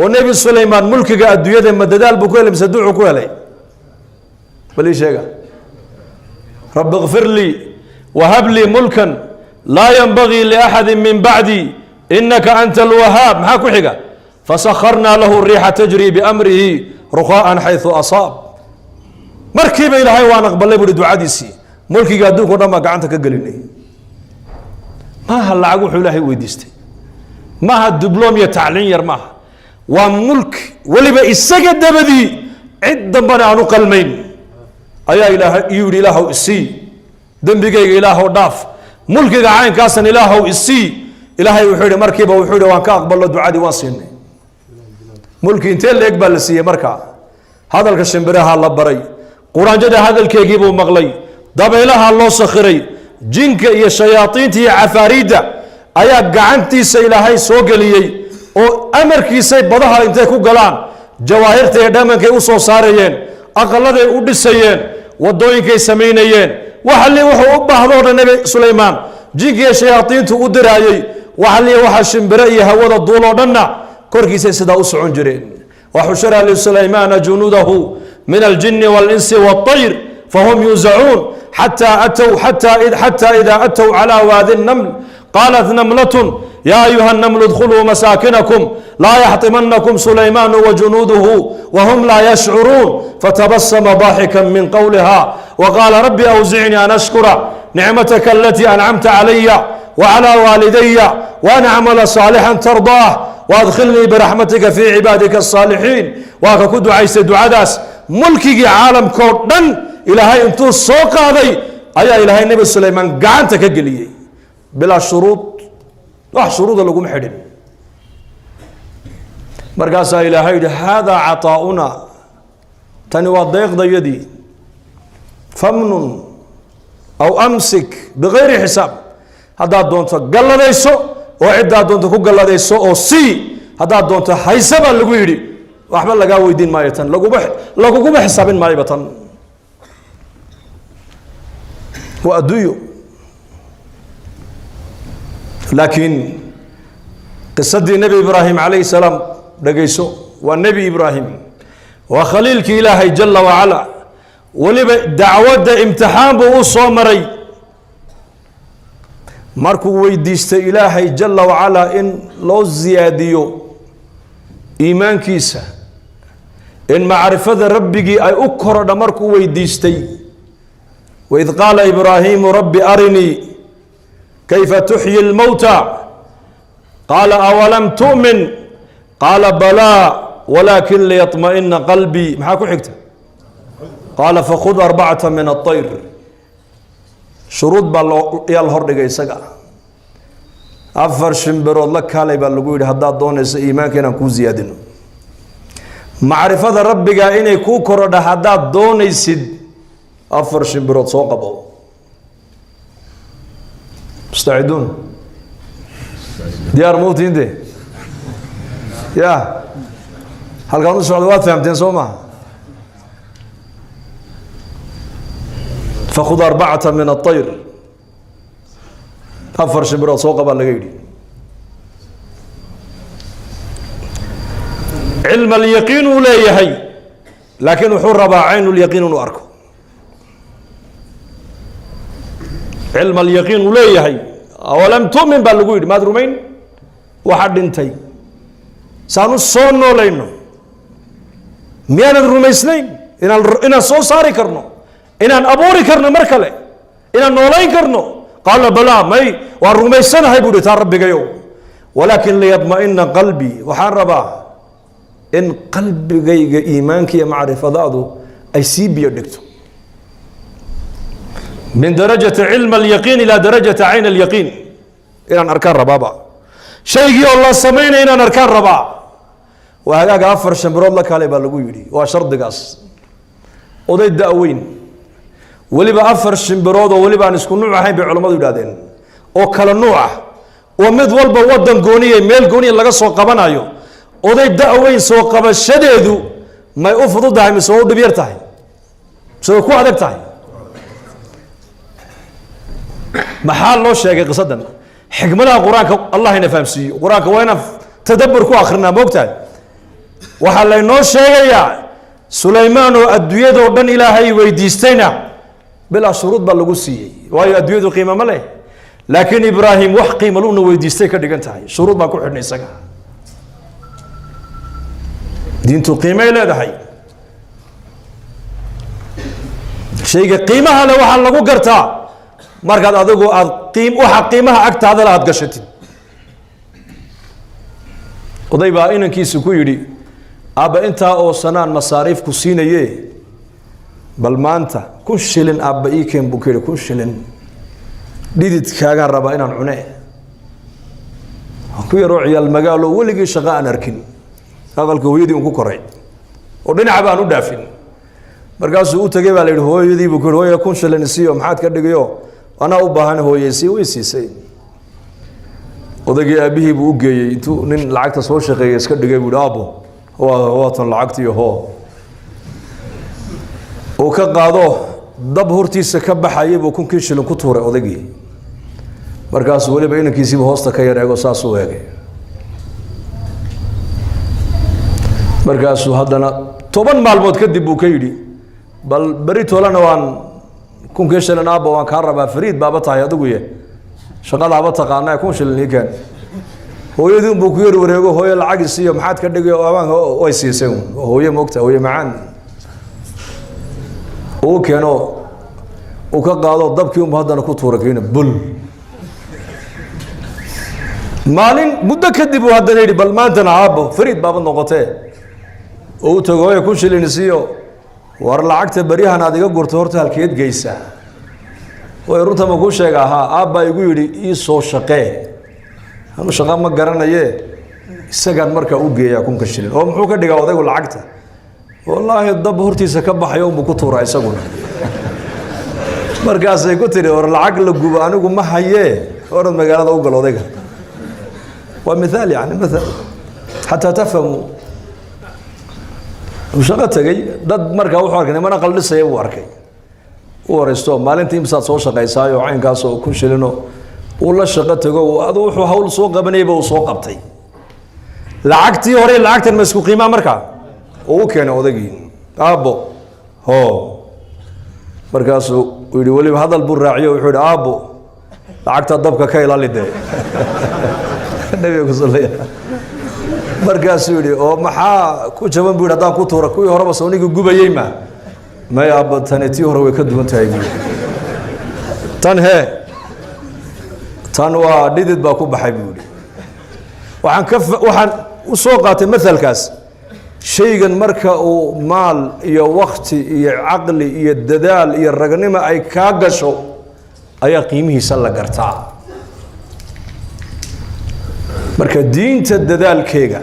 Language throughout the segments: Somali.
ونبي سليمان ملك الدنيا مددال بكل مسدوع كوالي بلي شيء رب اغفر لي وهب لي ملكا لا ينبغي لأحد من بعدي إنك أنت الوهاب محاكو حقا فسخرنا له الريح تجري بأمره رخاء حيث أصاب مركب إلى حيوان أقبل لي بدعاء ديسي ملكي قادوك ونما قعنتك قليني ما هالعقوح إلهي ويديستي ما هالدبلوم يتعلين يرماها وملك ولي بإساق الدبدي عدا بنا عنو قلمين أيا إله يوري إله إسي دنبقى إله داف ملك عين كاسن إله إسي إلهي وحيد مركبه وحيد وانك أقبل الدعاء دي واسيني ملك انتين اللي يقبل السي مركا هذا الكشنبرها الله بري قرآن جدا هذا الكيجيب ومغلي دب إله الله سخري جنك يا شياطين تي عفاريدة أيا قعنتي سيلهي سوقلي وأمركي سي بدها انتي كو قلان جواهر تهدامن كي وصو ساريين أقلد ودسيين ودوين كي سمينيين وحلي وحو أبهضور النبي سليمان جنك يا شياطين تودرايي وحلي وحا شنبري هوض الدولو دنا كوركي سيدا أسعون جرين وحشر لسليمان جنوده من الجن والإنس والطير فهم يوزعون حتى إذا أتوا على وادي النمل قالت نملة يا أيها النمل ادخلوا مساكنكم لا يحطمنكم سليمان وجنوده وهم لا يشعرون فتبسم ضاحكا من قولها وقال ربي أوزعني أن أشكر نعمتك التي أنعمت علي وعلى والدي وأن أعمل صالحا ترضاه وأدخلني برحمتك في عبادك الصالحين وأكد عيس دعاداس ملكي عالم كودن إلهي انتو السوق هذي أي إلهي النبي سليمان قعنتك قليي بلا شروط واحد شروط لكم حدين مرقاسا إلهي هذا عطاؤنا تنوى الضيق ضيدي فمن أو أمسك بغير حساب هذا دونت قال ليسو وعدا دونت كو قال ليسو أو سي هذا دونت حيسب اللي وأحمد لقى ويدين ما يتن لقوا بحساب ما يبتن وأدويو لكن قصة النبي إبراهيم عليه السلام لقيسو والنبي إبراهيم وخليلك إلهي جل وعلا ولب دعوة امتحان بوصو مري مركو ويديست إلهي جل وعلا إن لو زياديو إيمان كيسا إن معرفة ربك أي أكرر مركو ويديستي وإذ قال إبراهيم رب أرني كيف تحيي الموتى قال أولم تؤمن قال بلى ولكن ليطمئن قلبي محاكو حكته قال فخذ 4 من الطير شروط يالهر يسقى أفر شمبرو الله كالي بالقويد هدا دونيس إيمان كنا كو زيادين معرفة ربك إني كو كرد هدا دونيس أفر شمبرو تسوقبو مستعدون ديار موتين دي يا هل كانوا السعوديات فهمتين سوما فخذ 4 من الطير أفر شبرا سوق بالغيري علم اليقين ولا يهي لكن حر عين اليقين وأركو علم اليقين ولا يهي أولم تؤمن بالغيري ما درمين واحد انتي سانو صونو لينو ميان الرميسنين إن الصو صاري كرنو إن أبوري كرنو مركلة إن نولين كرنو قال بلا ماي والرميسن هاي بودي تربي جيو ولكن ليطمئن قلبي وحربا إن قلبي جي إيمانك يا معرفة ذاته أي سيب يدكتو من درجة علم اليقين إلى درجة عين اليقين إلى أركان ربابا شيء الله سمينا إلى أركان ربا وهذا أفر شمبر الله كالي بالغو يدي وشرط قاس وده الدأوين ولي بأفر شمبرود ولي بنسكن نوع هاي بعلماء يدادين أو كلا نوع ومد والب ودن جونية ميل جونية لقى سوق بنايو وده الدأوين سوق بشديدو ما يوفض دايم سوق بيرتاح سوق كوا هذا بتاعي محل لو شيء قصدنا حكمنا قرآن الله هنا فهمسي قرآن وين تدبر كوا آخرنا موقتها waxaa laynoo sheegayaa sulaymaan oo adduunyadoo dhan ilaahay weydiistayna bilaa shuruud baa lagu siiyey waayo adduunyadu qiimo ma leh laakiin ibraahim wax qiimo luna weydiistay ka dhigan tahay shuruud baa ku xidhnay isaga diintu qiimay leedahay shayga qiimaha leh waxaa lagu gartaa markaad adigu aad waxa qiimaha agtaada la aad gashatid oday baa inankiisu ku yidhi aabba intaa oo sanaan masaariif ku siinaye bal maanta 1,000 shilin aabba ii keen buu ku yidhi 1,000 shilin dhididkaagaan rabaa inaan cune ku yaroo ciyaal magaalo weligii shaqo aan arkin aqalka hooyadii un ku koray oo dhinaca baan u dhaafin markaasuu u tagay baa la yidhi hooyadii buu ku yidhi hooya 1,000 shilin siiyo maxaad ka dhigayo anaa u baahan hooyeysii way siisay odaygii aabihii buu u geeyey intuu nin lacagta soo shaqeeyay iska dhigay buu yidhi aabbo waatan lacagtii hoo uu ka qaado dab hortiisa ka baxayay buu 1,000 shilin ku tuuray odaygii markaasuu weliba inankiisiiba hoosta ka yar eego saasuu eegay markaasuu haddana 10 maalmood kadib buu ka yidhi bal beri toolana waan 1,000 shilin aabba waan kaa rabaa fariid baaba tahay adigu ye shaqadaaba taqaanaa 1,000 shilin ii keen hooyadii unbuu ku yari wareego hooyo lacag isiiyo maxaad ka dhigay abaan way siisay hooyo moogta hooyo macaan uu keeno uu ka qaado dabkii unbu haddana ku tuura keena bul maalin muddo kadib uu haddana yidhi bal maantana aabbo fariid baaba noqotee oo u tago hooyo 1,000 shilin isiiyo war lacagta beryahan aad iga gurto horta halkeed geysaa way runta ma kuu sheega ahaa aabbaa igu yidhi ii soo shaqee anu shaqa ma garanaye isagaan markaa u geeyaa 1,000 shilin oo muxuu ka dhigaa odaygu lacagta wallaahi dab hortiisa ka baxayo unbuu ku tuuraa isaguna markaasay ku tiri war lacag la gubo anigu ma hayee orad magaalada u gal odayga waa mithaal yani mathal xataa tafhamuu shaqo tagay dad markaa wuxuu arkay nimana qaldhisaya buu arkay u waraysto maalintii imsaad soo shaqaysaayo caynkaasoo 1,000 shilino uu la shaqo tago aduu wuxuu hawl soo qabanayba uu soo qabtay lacagtii hore lacagtan ma isku qiimaa markaa uu keenay odaygii aabbo hoo markaasuu uu yidhi weliba hadal buu raaciyo wuxuu yidhi aabbo lacagta dabka ka ilaali dee nabiga ku sallaya markaasuu yidhi oo maxaa ku jaban buu yidhi haddaan ku tuura kuwii horeba soonigii gubayey ma may aabba tani tii hore way ka duwan tahay buu tan hee tan waa dhidid baa ku baxay buu yidhi waxaan u soo qaatay mathalkaas shaygan marka uu maal iyo wakti iyo caqli iyo dadaal iyo ragnimo ay kaa gasho ayaa qiimihiisa la gartaa marka diinta dadaalkeega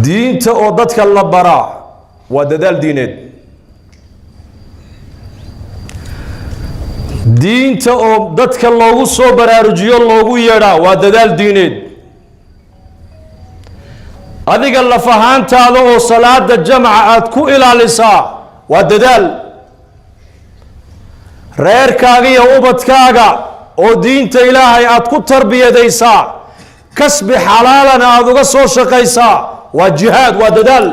diinta oo dadka la baraa waa dadaal diineed diinta oo dadka loogu soo baraarujiyo loogu yeedhaa waa dadaal diineed adiga lafahaantaada oo salaada jamca aad ku ilaalisaa waa dadaal reerkaaga iyo ubadkaaga oo diinta ilaahay aad ku tarbiyadaysaa kasbi xalaalana aad uga soo shaqaysaa waa jihaad waa dadaal